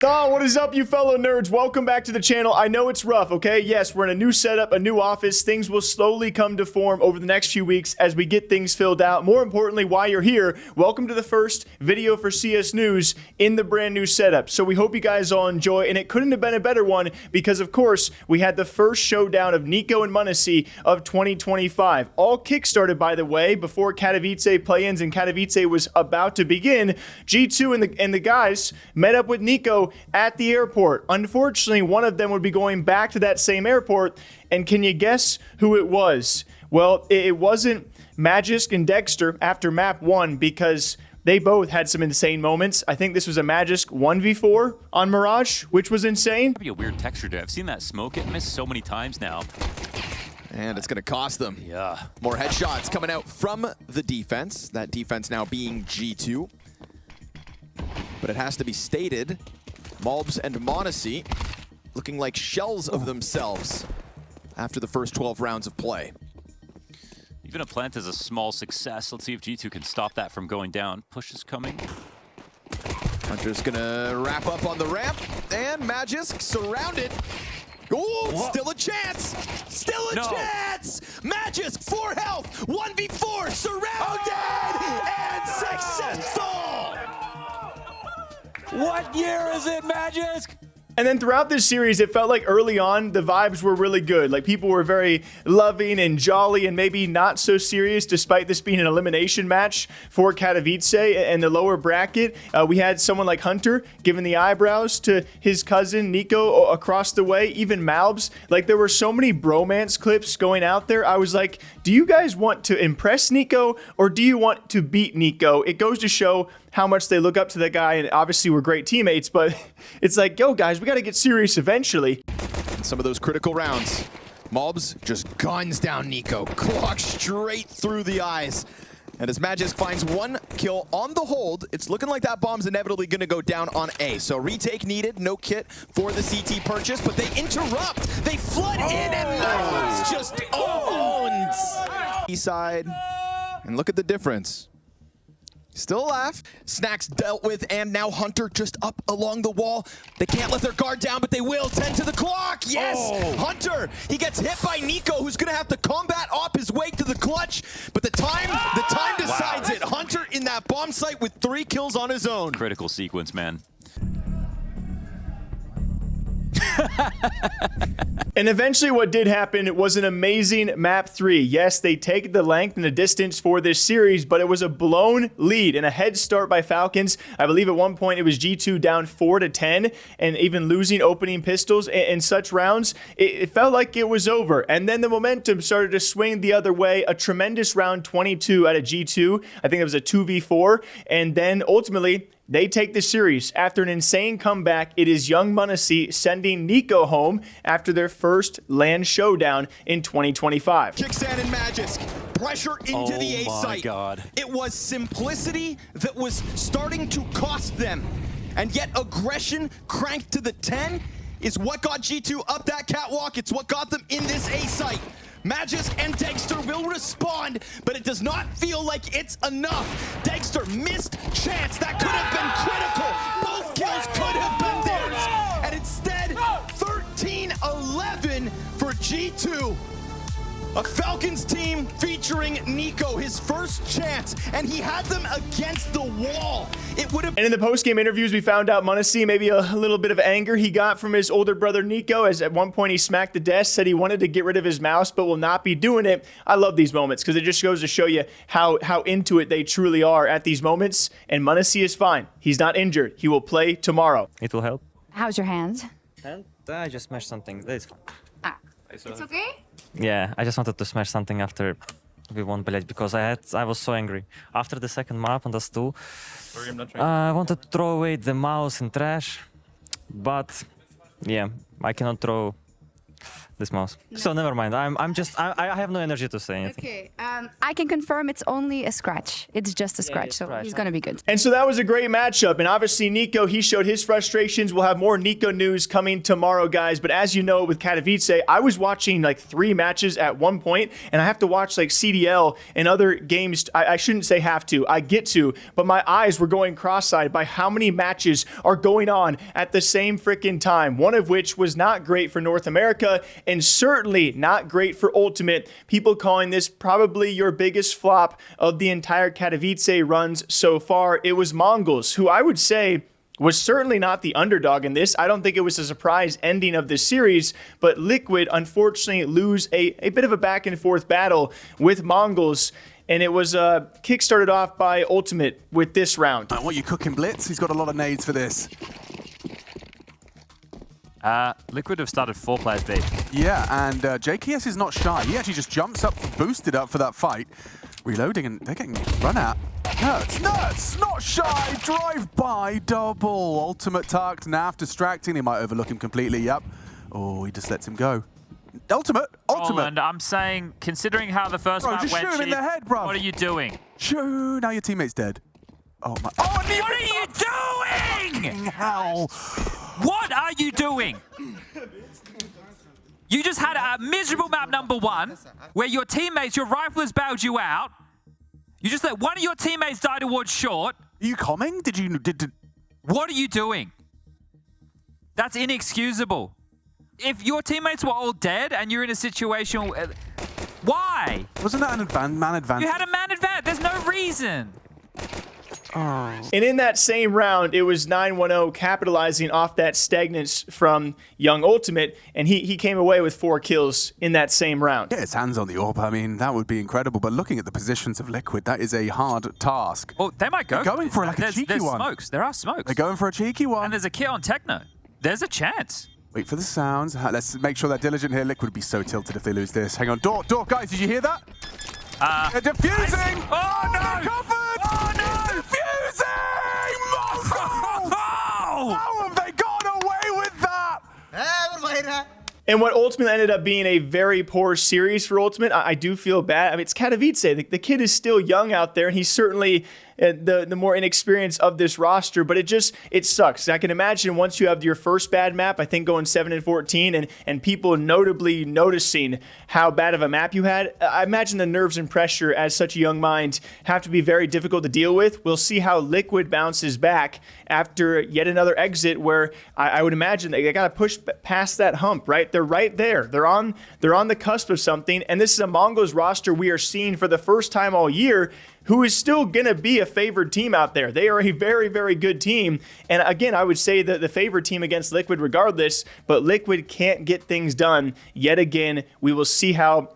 Oh, what is up, you fellow nerds? Welcome back to the channel. I know it's rough, okay? Yes, we're in a new setup, a new office. Things will slowly come to form over the next few weeks as we get things filled out. More importantly, while you're here, welcome to the first video for CS News in the brand new setup. So we hope you guys all enjoy, and it couldn't have been a better one because, of course, we had the first showdown of NiKo and m0NESY of 2025. All kickstarted, by the way, before Katowice play-ins and Katowice was about to begin. G2 and the guys met up with NiKo at the airport. Unfortunately, one of them would be going back to that same airport, and can you guess who it was? Well, it wasn't Magisk and Dexter after map 1 because they both had some insane moments. I think this was a Magisk 1v4 on Mirage, which was insane. That'd be a weird texture to it. I've seen that smoke it miss so many times now. And it's going to cost them. Yeah. More headshots coming out from the defense. That defense now being G2. But it has to be stated, Mongolz and m0NESY looking like shells of themselves after the first 12 rounds of play. Even a plant is a small success. Let's see if G2 can stop that from going down. Push is coming. Hunter's gonna wrap up on the ramp, and Magisk surrounded. Oh, still a chance! Still a chance! Magisk, 4 health, 1v4, surrounded, and successful! What year is it, Magisk? And then throughout this series, it felt like early on, the vibes were really good. Like, people were very loving and jolly and maybe not so serious, despite this being an elimination match for Katowice and the lower bracket. We had someone like Hunter giving the eyebrows to his cousin NiKo across the way, even m0NESY. Like, there were so many bromance clips going out there. I was like, do you guys want to impress NiKo or do you want to beat NiKo? It goes to show how much they look up to that guy, and obviously we're great teammates, but it's like, yo guys, we gotta get serious eventually. And some of those critical rounds, m0NESY just guns down NiKo, clock straight through the eyes. And as Magisk finds 1 kill on the hold, it's looking like that bomb's inevitably gonna go down on A. So retake needed, no kit for the CT purchase, but they interrupt, they flood in, and m0NESY just owns east side. And look at the difference. Still alive. Snacks dealt with, and now Hunter just up along the wall. They can't let their guard down, but they will. 10 to the clock. Yes! Hunter! He gets hit by NiKo, who's going to have to combat op his way to the clutch. But the time decides it. Hunter in that bomb site with 3 kills on his own. Critical sequence, man. And eventually what did happen was an amazing map 3. Yes, they take the length and the distance for this series, but it was a blown lead and a head start by Falcons. I believe at one point it was G2 down 4-10 and even losing opening pistols in such rounds. It felt like it was over. And then the momentum started to swing the other way. A tremendous round 22 out of G2. I think it was a 2v4. And then ultimately, they take the series. After an insane comeback, it is young m0NESY sending NiKo home after their first LAN showdown in 2025. Kickstand and Magisk. Pressure into the A site. Oh my God. It was simplicity that was starting to cost them. And yet aggression cranked to the 10 is what got G2 up that catwalk. It's what got them in this A site. Magisk and Dexter will respond, but it does not feel like it's enough. Dexter missed chance. That could have been critical. Both kills could have been theirs. And instead, 13-11 for G2. A Falcons team featuring NiKo, his first chance, and he had them against the wall. It would have. And in the post-game interviews, we found out m0NESY, maybe a little bit of anger he got from his older brother NiKo, as at one point he smacked the desk, said he wanted to get rid of his mouse, but will not be doing it. I love these moments because it just goes to show you how into it they truly are at these moments. And m0NESY is fine. He's not injured. He will play tomorrow. It will help. How's your hand? And I just smashed something. That is fine. Ah, it's okay? Yeah, I just wanted to smash something after we won Blade because I was so angry. After the second map on the stool, I wanted to throw away the mouse in trash, but yeah, I cannot throw this mouse. So never mind. I have no energy to say anything. Okay. I can confirm it's only a scratch. It's just a scratch, so he's gonna be good. And so that was a great matchup. And obviously, NiKo, he showed his frustrations. We'll have more NiKo news coming tomorrow, guys. But as you know, with Katowice, I was watching like 3 matches at one point, and I have to watch like CDL and other games. I shouldn't say have to. I get to, but my eyes were going cross-eyed by how many matches are going on at the same freaking time. One of which was not great for North America, and certainly not great for Ultimate. People calling this probably your biggest flop of the entire Katowice runs so far. It was Mongolz, who I would say was certainly not the underdog in this. I don't think it was a surprise ending of this series, but Liquid unfortunately lose a bit of a back and forth battle with Mongolz. And it was kick-started off by Ultimate with this round. I want you cooking Blitz. He's got a lot of nades for this. Liquid have started 4 players B. Yeah, and JKS is not shy. He actually just jumps up, boosted up for that fight. Reloading, and they're getting run at. Nerds, not shy. Drive-by double. Ultimate tucked. Naf distracting. He might overlook him completely. Yep. Oh, he just lets him go. Ultimate. And I'm saying, considering how the first Bro, round just went, shoot him in the head, bro. what are you doing? Shoo, now your teammate's dead. Oh my. Oh, What are you doing? hell. What are you doing? You just had a miserable map number 1 where your teammates, your riflers bailed you out. You just let one of your teammates die towards short. Are you coming? Did What are you doing? That's inexcusable. If your teammates were all dead and you're in a situation, why? Wasn't that an man advantage? You had a man advantage. There's no reason. And in that same round, it was 9-1-0 capitalizing off that stagnance from Young Ultimate, and he came away with 4 kills in that same round. Get his hands on the orb. I mean, that would be incredible. But looking at the positions of Liquid, that is a hard task. Well, they might go. They're going for like a cheeky there's one. Smokes. There are smokes. They're going for a cheeky one. And there's a kit on Techno. There's a chance. Wait for the sounds. Let's make sure they're diligent here. Liquid would be so tilted if they lose this. Hang on. Door, guys, did you hear that? They're defusing! Oh, no! They're covered! Oh, no! Defusing! Mongolz! Oh! How have they gone away with that? And what ultimately ended up being a very poor series for Ultimate, I do feel bad. I mean, it's Katowice. The kid is still young out there, and he's certainly the more inexperienced of this roster, but it sucks. I can imagine once you have your first bad map, I think going 7-14, and people notably noticing how bad of a map you had, I imagine the nerves and pressure as such a young mind have to be very difficult to deal with. We'll see how Liquid bounces back after yet another exit where I would imagine they got to push past that hump, right? They're right there. They're on the cusp of something, and this is a Mongolz roster we are seeing for the first time all year, who is still going to be a favored team out there. They are a very, very good team. And again, I would say that the favored team against Liquid regardless, but Liquid can't get things done yet again. We will see how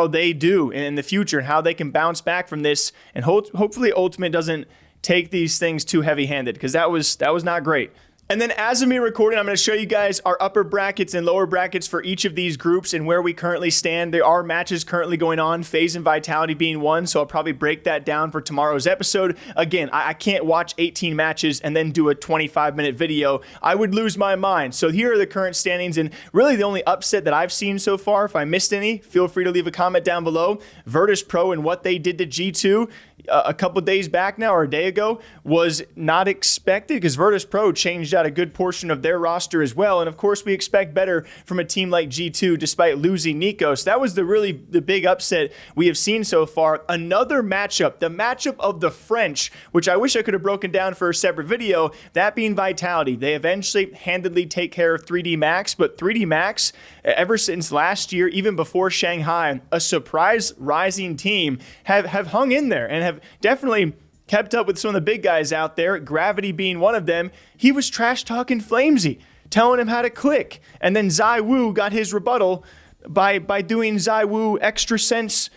they do in the future and how they can bounce back from this. And hopefully Ultimate doesn't take these things too heavy-handed, because that was not great. And then as of me recording, I'm going to show you guys our upper brackets and lower brackets for each of these groups and where we currently stand. There are matches currently going on, FaZe and Vitality being one, so I'll probably break that down for tomorrow's episode. Again, I can't watch 18 matches and then do a 25-minute video. I would lose my mind. So here are the current standings, and really the only upset that I've seen so far. If I missed any, feel free to leave a comment down below. Virtus.pro and what they did to G2 a couple days back now, or a day ago, was not expected, because Virtus.pro changed out a good portion of their roster as well. And of course, we expect better from a team like G2 despite losing NiKo. So that was the big upset we have seen so far. Another matchup, the matchup of the French, which I wish I could have broken down for a separate video, that being Vitality. They eventually handedly take care of 3D Max, but 3D Max, ever since last year, even before Shanghai, a surprise rising team, have hung in there and have definitely kept up with some of the big guys out there, Gravity being one of them. He was trash-talking Flamesy, telling him how to click. And then ZywOo got his rebuttal by doing ZywOo extra sense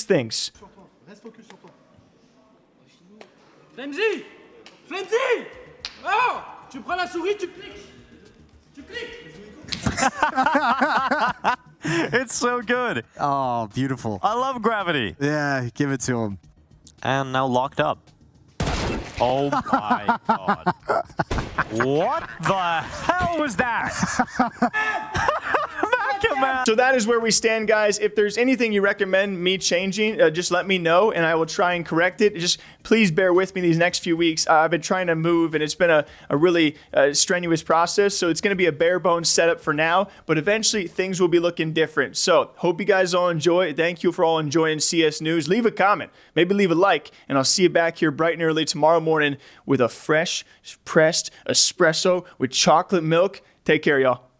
things. Flamesy! Flamesy! Oh! Tu prends la souris, tu cliques! Tu cliques! It's so good. Oh, beautiful. I love Gravity. Yeah, give it to him. And now locked up. Oh my god. What the hell was that? man. So that is where we stand, guys. If there's anything you recommend me changing, just let me know, and I will try and correct it. Just please bear with me these next few weeks. I've been trying to move, and it's been a really strenuous process, so it's going to be a bare bones setup for now, but eventually things will be looking different. So hope you guys all enjoy. Thank you for all enjoying CS News. Leave a comment, maybe leave a like, and I'll see you back here bright and early tomorrow morning with a fresh pressed espresso with chocolate milk. Take care, y'all.